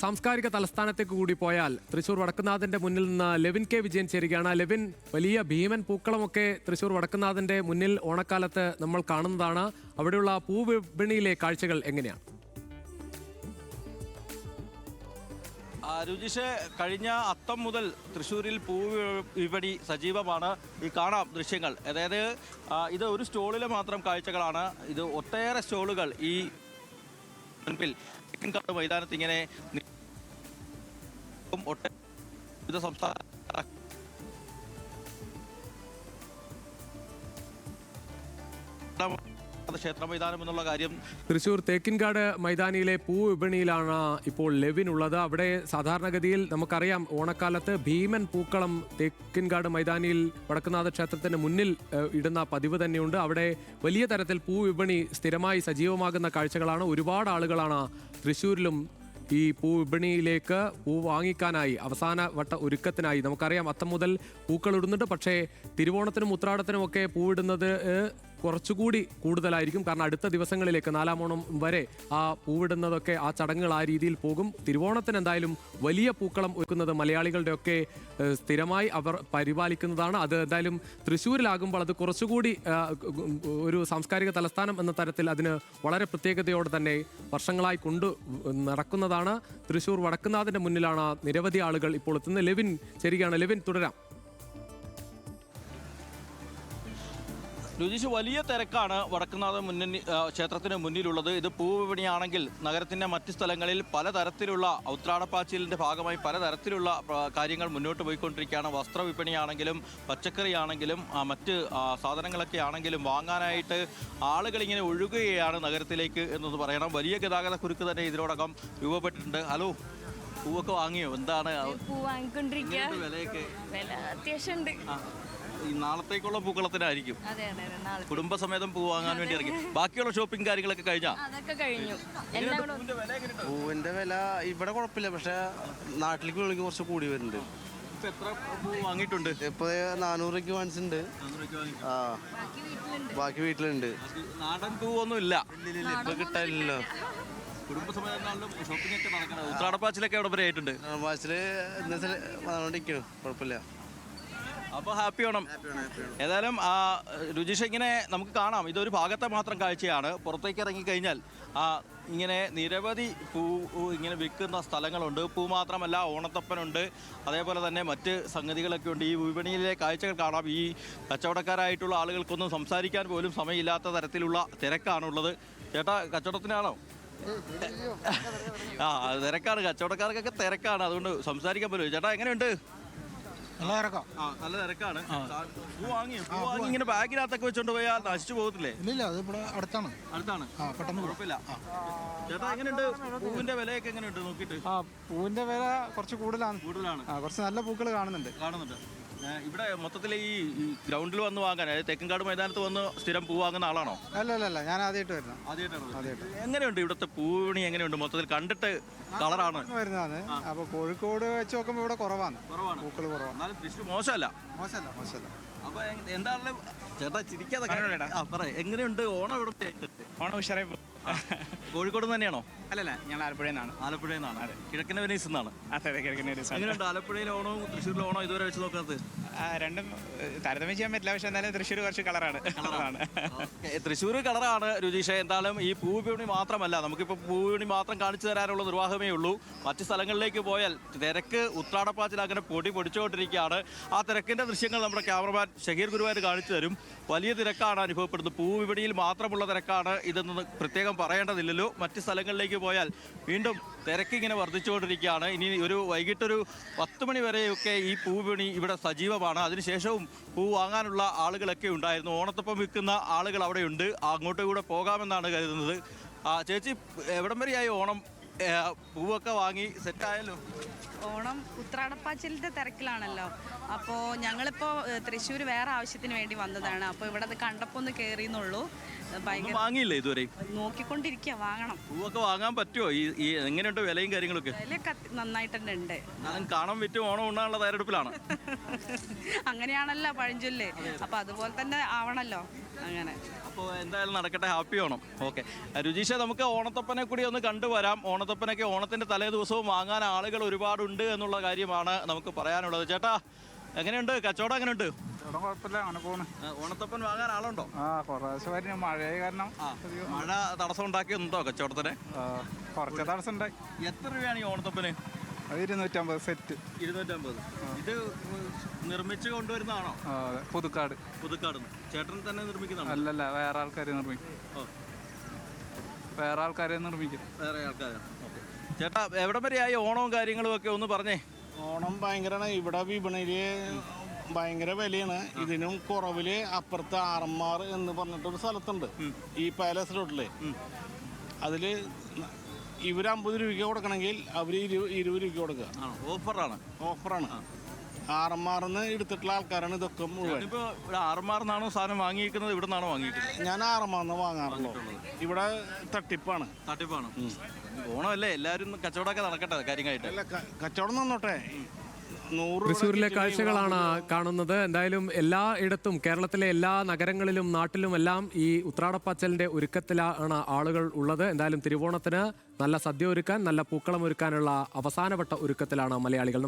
സാംസ്കാരിക തലസ്ഥാനത്തേക്ക് കൂടി പോയാൽ തൃശൂർ വടക്കുന്നാഥന്റെ മുന്നിൽ നിന്ന് ലെവിൻ കെ വിജയൻ ചേരുകയാണ്. ലെവിൻ, വലിയ ഭീമൻ പൂക്കളമൊക്കെ തൃശൂർ വടക്കുന്നാഥന്റെ മുന്നിൽ ഓണക്കാലത്ത് നമ്മൾ കാണുന്നതാണ്. അവിടെയുള്ള പൂവിപണിയിലെ കാഴ്ചകൾ എങ്ങനെയാണ്? രുചിഷ്, കഴിഞ്ഞ അത്തം മുതൽ തൃശ്ശൂരിൽ വിപണി സജീവമാണ്. ഈ കാണാം ദൃശ്യങ്ങൾ. അതായത് ഇത് ഒരു സ്റ്റോളിലെ മാത്രം കാഴ്ചകളാണ്. ഇത് ഒട്ടേറെ സ്റ്റോളുകൾ ഈ മുൻപിൽ തെക്കൻകാട് മൈതാനത്ത് ഇങ്ങനെ വിവിധ സംസ്ഥാന ക്ഷേത്ര മൈതാനം എന്നുള്ള കാര്യം. തൃശൂർ തേക്കിൻകാട് മൈതാനിയിലെ പൂവിപണിയിലാണ് ഇപ്പോൾ ലെവിൻ ഉള്ളത്. അവിടെ സാധാരണഗതിയിൽ നമുക്കറിയാം, ഓണക്കാലത്ത് ഭീമൻ പൂക്കളം തേക്കിൻകാട് മൈതാനിയിൽ വടക്കുന്നാഥ ക്ഷേത്രത്തിന് മുന്നിൽ ഇടുന്ന പതിവ് തന്നെയുണ്ട്. അവിടെ വലിയ തരത്തിൽ പൂവിപണി സ്ഥിരമായി സജീവമാകുന്ന കാഴ്ചകളാണ്. ഒരുപാട് ആളുകളാണ് തൃശ്ശൂരിലും ഈ പൂവിപണിയിലേക്ക് പൂ വാങ്ങിക്കാനായി അവസാന വട്ട ഒരുക്കത്തിനായി. നമുക്കറിയാം, അത്തം മുതൽ പൂക്കൾ ഇടുന്നുണ്ട്. പക്ഷേ തിരുവോണത്തിനും ഉത്രാടത്തിനും ഒക്കെ പൂവിടുന്നത് കുറച്ചുകൂടി കൂടുതലായിരിക്കും. കാരണം അടുത്ത ദിവസങ്ങളിലേക്ക് 4-ാം ഓണം വരെ ആ പൂവിടുന്നതൊക്കെ, ആ ചടങ്ങുകൾ ആ രീതിയിൽ പോകും. തിരുവോണത്തിന് എന്തായാലും വലിയ പൂക്കളം ഒരുക്കുന്നത് മലയാളികളുടെയൊക്കെ സ്ഥിരമായി അവർ പരിപാലിക്കുന്നതാണ്. അത് എന്തായാലും തൃശ്ശൂരിലാകുമ്പോൾ അത് കുറച്ചുകൂടി ഒരു സാംസ്കാരിക തലസ്ഥാനം എന്ന തരത്തിൽ അതിന് വളരെ പ്രത്യേകതയോടെ തന്നെ വർഷങ്ങളായി നടക്കുന്നതാണ്. തൃശ്ശൂർ വടക്കുന്നാഥന്റെ മുന്നിലാണ് നിരവധി ആളുകൾ ഇപ്പോൾ എത്തുന്നത്. ലെവിൻ ചേരുകയാണ്. ലെവിൻ, തുടരാം. രുചിച്ച് വലിയ തിരക്കാണ് വടക്കുന്നാഥ ക്ഷേത്രത്തിന് മുന്നിലുള്ളത്. ഇത് പൂവിപണിയാണെങ്കിൽ നഗരത്തിൻ്റെ മറ്റ് സ്ഥലങ്ങളിൽ പലതരത്തിലുള്ള ഉത്രാടപ്പാച്ചിലിൻ്റെ ഭാഗമായി പലതരത്തിലുള്ള കാര്യങ്ങൾ മുന്നോട്ട് പോയിക്കൊണ്ടിരിക്കുകയാണ്. വസ്ത്രവിപണിയാണെങ്കിലും പച്ചക്കറിയാണെങ്കിലും മറ്റ് സാധനങ്ങളൊക്കെ ആണെങ്കിലും വാങ്ങാനായിട്ട് ആളുകളിങ്ങനെ ഒഴുകുകയാണ് നഗരത്തിലേക്ക് എന്നത് പറയണം. വലിയ ഗതാഗത കുരുക്ക് തന്നെ ഇതിനോടകം രൂപപ്പെട്ടിട്ടുണ്ട്. ഹലോ, പൂവൊക്കെ വാങ്ങിയോ? എന്താണ് വിലയൊക്കെ? വില അത്യാവശ്യം ഈ നാളത്തേക്കുള്ള പൂക്കളത്തിനായിരിക്കും. കുടുംബസമേതം പൂ വാങ്ങാൻ വേണ്ടി ഇറങ്ങി. ബാക്കിയുള്ള ഷോപ്പിംഗ് കാര്യങ്ങളൊക്കെ കഴിഞ്ഞു. പൂവിന്റെ വില ഇവിടെ കുഴപ്പമില്ല, പക്ഷെ നാട്ടിലേക്ക് വിളിക്ക് കുറച്ച് കൂടി വരുന്നുണ്ട്. എത്ര പൂ വാങ്ങിയിട്ടുണ്ട്? ഇപ്പൊ 400 രൂപയ്ക്ക് വാങ്ങിച്ചിട്ടുണ്ട്. ബാക്കി വീട്ടിലുണ്ട്. നാടൻ പൂവൊന്നും ഇല്ല, ഇപ്പൊ കിട്ടാനില്ലല്ലോ. കുടുംബസമേതം ഷോപ്പിംഗ് ഒക്കെ നടക്കണം. ഉത്രാടപ്പാച്ചിലൊക്കെ എവിടെ വരെ ആയിട്ടുണ്ട്? ഉത്രാടപ്പാച്ചില് വന്നുകൊണ്ടിരിക്കുന്നു, കുഴപ്പമില്ല. അപ്പോൾ ഹാപ്പി ഓണം. ഏതായാലും രുചിഷ, ഇങ്ങനെ നമുക്ക് കാണാം, ഇതൊരു ഭാഗത്തെ മാത്രം കാഴ്ചയാണ്. പുറത്തേക്ക് ഇറങ്ങിക്കഴിഞ്ഞാൽ ഇങ്ങനെ നിരവധി പൂ ഇങ്ങനെ വിൽക്കുന്ന സ്ഥലങ്ങളുണ്ട്. പൂ മാത്രമല്ല, ഓണത്തപ്പനുണ്ട്, അതേപോലെ തന്നെ മറ്റ് സംഗതികളൊക്കെ ഉണ്ട്. ഈ വിപണിയിലെ കാഴ്ചകൾ കാണാം. ഈ കച്ചവടക്കാരായിട്ടുള്ള ആളുകൾക്കൊന്നും സംസാരിക്കാൻ പോലും സമയമില്ലാത്ത തരത്തിലുള്ള തിരക്കാണുള്ളത്. ചേട്ടാ, കച്ചവടത്തിനാണോ? തിരക്കാണ്, കച്ചവടക്കാർക്കൊക്കെ തിരക്കാണ്, അതുകൊണ്ട് സംസാരിക്കാൻ പോലും. ചേട്ടാ, എങ്ങനെയുണ്ട്? നല്ല തിരക്കാണ്. പൂ വാങ്ങി ഇങ്ങനെ ബാഗിനകത്തൊക്കെ വെച്ചോണ്ട് പോയാൽ നശിച്ചു പോകത്തില്ലേ? ഇല്ല, അത് ഇവിടെ അടുത്താണ്. കുഴപ്പമില്ല. ചേട്ടാ, എങ്ങനെയുണ്ട്? പൂവിന്റെ വിലയൊക്കെ എങ്ങനെയുണ്ട് നോക്കിയിട്ട്? പൂവിന്റെ വില കുറച്ച് കൂടുതലാണ്. കുറച്ച് നല്ല പൂക്കൾ കാണുന്നുണ്ട്. ഇവിടെ മൊത്തത്തിൽ ഈ ഗ്രൗണ്ടിൽ വന്ന് വാങ്ങാൻ, അതായത് തെക്കൻകാട് മൈതാനത്ത് വന്ന് സ്ഥിരം പൂ വാങ്ങുന്ന ആളാണോ? അല്ല, ഞാൻ ആദ്യമായിട്ട് വരുന്നത്. എങ്ങനെയുണ്ട് ഇവിടുത്തെ പൂവിണി? എങ്ങനെയുണ്ട് മൊത്തത്തിൽ? കണ്ടിട്ട് കളറാണ് വരുന്നതാണ്. അപ്പൊ കോഴിക്കോട് വെച്ച് നോക്കുമ്പോൾ ഇവിടെ കുറവാണ്, പൂക്കൾ കുറവാണ്. മോശമല്ല. അപ്പൊ എന്താണെങ്കിലും ചേട്ടാ ചിരിക്കാതെ പറ, എങ്ങനെയുണ്ട് ഓണം? ഇവിടെ ഓണം ഉഷാറായി. കോഴിക്കോട് തന്നെയാണോ? അല്ലല്ല, ഞങ്ങൾ ആലപ്പുഴയിൽ നിന്നാണ്. കിഴക്കൻ വെനീസ് നിന്നാണ്. അതെ, കിഴക്കൻ വെനീസ്. എങ്ങനെയുണ്ട് ആലപ്പുഴയിലെ ഓണവും തൃശ്ശൂരിലെ ഓണവും ഇതുവരെ വെച്ച് നോക്കുന്നത്? രണ്ടും താരതമ്യം ചെയ്യാൻ പറ്റില്ല, പക്ഷെ എന്തായാലും തൃശ്ശൂർ കുറച്ച് കളറാണ്. തൃശ്ശൂർ കളറാണ് രുചീഷ. എന്തായാലും ഈ പൂവിപണി മാത്രമല്ല, നമുക്കിപ്പോൾ പൂവിപണി മാത്രം കാണിച്ചു തരാനുള്ള നിർവാഹമേ ഉള്ളൂ. മറ്റ് സ്ഥലങ്ങളിലേക്ക് പോയാൽ തിരക്ക് ഉത്രാടപ്പാച്ചിൽ അങ്ങനെ പൊടിച്ചുകൊണ്ടിരിക്കുകയാണ്. ആ തിരക്കിൻ്റെ ദൃശ്യങ്ങൾ നമ്മുടെ ക്യാമറമാൻ ഷഹീർ ഗുരുവായൂർ കാണിച്ചു തരും. വലിയ തിരക്കാണ് അനുഭവപ്പെടുന്നത്. പൂവിപണിയിൽ മാത്രമുള്ള തിരക്കാണ് ഇതെന്ന് പ്രത്യേകം പറയേണ്ടതില്ലല്ലോ. മറ്റ് സ്ഥലങ്ങളിലേക്ക് പോയാൽ വീണ്ടും തിരക്കിങ്ങനെ വർദ്ധിച്ചുകൊണ്ടിരിക്കുകയാണ്. ഇനി വൈകിട്ടൊരു 10 മണി വരെയൊക്കെ ഈ പൂവിപണി ഇവിടെ സജീവമാണ്. അതിനുശേഷവും പൂ വാങ്ങാനുള്ള ആളുകളൊക്കെ ഉണ്ടായിരുന്നു. ഓണത്തൊപ്പം വിൽക്കുന്ന ആളുകൾ അവിടെയുണ്ട്. അങ്ങോട്ട് കൂടെ പോകാമെന്നാണ് കരുതുന്നത്. ചേച്ചി, എവിടം വരെയായി ഓണം? പൂവൊക്കെ വാങ്ങി സെറ്റായല്ലോ? ഓണം ഉത്രാടപ്പാച്ചിലിന്റെ തിരക്കിലാണല്ലോ. അപ്പോൾ ഞങ്ങളിപ്പോൾ തൃശ്ശൂർ വേറെ ആവശ്യത്തിന് വേണ്ടി വന്നതാണ്. അപ്പോൾ ഇവിടെ അത് കണ്ടപ്പോൾ ഒന്ന് കയറിയെന്നുള്ളൂ. വാങ്ങിയില്ലേ ഇതുവരെ? നോക്കിക്കൊണ്ടിരിക്കുക, വാങ്ങണം. പൂവൊക്കെ വാങ്ങാൻ പറ്റുമോ? ഈ എങ്ങനെയുണ്ട് വിലയും കാര്യങ്ങളൊക്കെ? വിലയൊക്കെ നന്നായിട്ട് തന്നെ ഉണ്ട്. കാണാൻ വിറ്റ് ഓണം ഉണ്ണാനുള്ള തയ്യാറെടുപ്പിലാണ്. അങ്ങനെയാണല്ലോ പഴഞ്ചൊല്ല്. അപ്പൊ അതുപോലെ തന്നെ ആവണല്ലോ. അങ്ങനെ. അപ്പോൾ എന്തായാലും നടക്കട്ടെ, ഹാപ്പി ഓണം. ഓക്കെ രുചീഷ, നമുക്ക് ഓണത്തപ്പനെ കൂടി ഒന്ന് കണ്ടുവരാം. ഓണത്തപ്പനൊക്കെ ഓണത്തിൻ്റെ തലേ ദിവസവും വാങ്ങാൻ ആളുകൾ ഒരുപാടുണ്ട് എന്നുള്ള കാര്യമാണ് നമുക്ക് പറയാനുള്ളത്. ചേട്ടാ എങ്ങനെയുണ്ട് കച്ചവടം? എങ്ങനെയുണ്ട്? കുഴപ്പമില്ല, അങ്ങനെ പോണ്. ഓണത്തപ്പൻ വാങ്ങാൻ ആളുണ്ടോ? കുറേശ്ശെ വരും, മഴയെ കാരണം മഴ തടസ്സം ഉണ്ടാക്കിയുണ്ടോ കച്ചവടത്തിന്? കുറച്ച് തടസ്സം ഉണ്ടായി. എത്ര രൂപയാണ് ഈ ഓണത്തപ്പന്? അത് 250 സെറ്റ്. 250. ഇത് നിർമ്മിച്ച് കൊണ്ടുവരുന്നതാണോ? പുതുക്കാട്. പുതുക്കാട് ചേട്ടൻ തന്നെ നിർമ്മിക്കുന്നതാണോ? അല്ലല്ല, വേറെ ആൾക്കാരെ നിർമ്മിക്കും. വേറെ ആൾക്കാരെ നിർമ്മിക്കും. വേറെ ആൾക്കാരാണ്. ഓക്കെ ചേട്ടാ, എവിടെ വരെയായി ഓണവും കാര്യങ്ങളും ഒക്കെ ഒന്ന് പറഞ്ഞേ. ഓണം ഭയങ്കരമാണ്. ഇവിടെ വിപണിയിൽ ഭയങ്കര വിലയാണ്. ഇതിനും കുറവില് അപ്പുറത്ത് ആറന്മാർ എന്ന് പറഞ്ഞിട്ടൊരു സ്ഥലത്തുണ്ട്, ഈ പാലസ് റോഡില്. അതില് ഇവർ 50 രൂപയ്ക്ക് കൊടുക്കണമെങ്കിൽ അവർ 20 രൂപയ്ക്ക് കൊടുക്കുക. ഓഫറാണ്. ആറന്മാർന്ന് എടുത്തിട്ടുള്ള ആൾക്കാരാണ് ഇതൊക്കെ മുഴുവൻ. ഇപ്പോൾ ഇവിടെ ആറന്മാർന്നാണോ സാധനം വാങ്ങിയിരിക്കുന്നത്? ഇവിടെ നിന്നാണോ വാങ്ങിയിരിക്കുന്നത്? ഞാൻ ആറന്മാർന്ന് വാങ്ങാറുള്ളൂ. ഇവിടെ തട്ടിപ്പാണ്. ഓണമല്ലേ, എല്ലാവരും കച്ചവടമൊക്കെ നടക്കട്ടെ കാര്യമായിട്ട്. അല്ല, കച്ചവടം നന്നോട്ടെ. 100 തൃശ്ശൂരിലെ കാഴ്ചകളാണ് കാണുന്നത്. എന്തായാലും എല്ലായിടത്തും, കേരളത്തിലെ എല്ലാ നഗരങ്ങളിലും നാട്ടിലും എല്ലാം ഈ ഉത്രാടപ്പാച്ചലിന്റെ ഒരുക്കത്തിലാണ് ആളുകൾ ഉള്ളത്. എന്തായാലും തിരുവോണത്തിന് നല്ല സദ്യ ഒരുക്കാൻ, നല്ല പൂക്കളം ഒരുക്കാനുള്ള അവസാനവട്ട ഒരുക്കത്തിലാണ് മലയാളികൾ.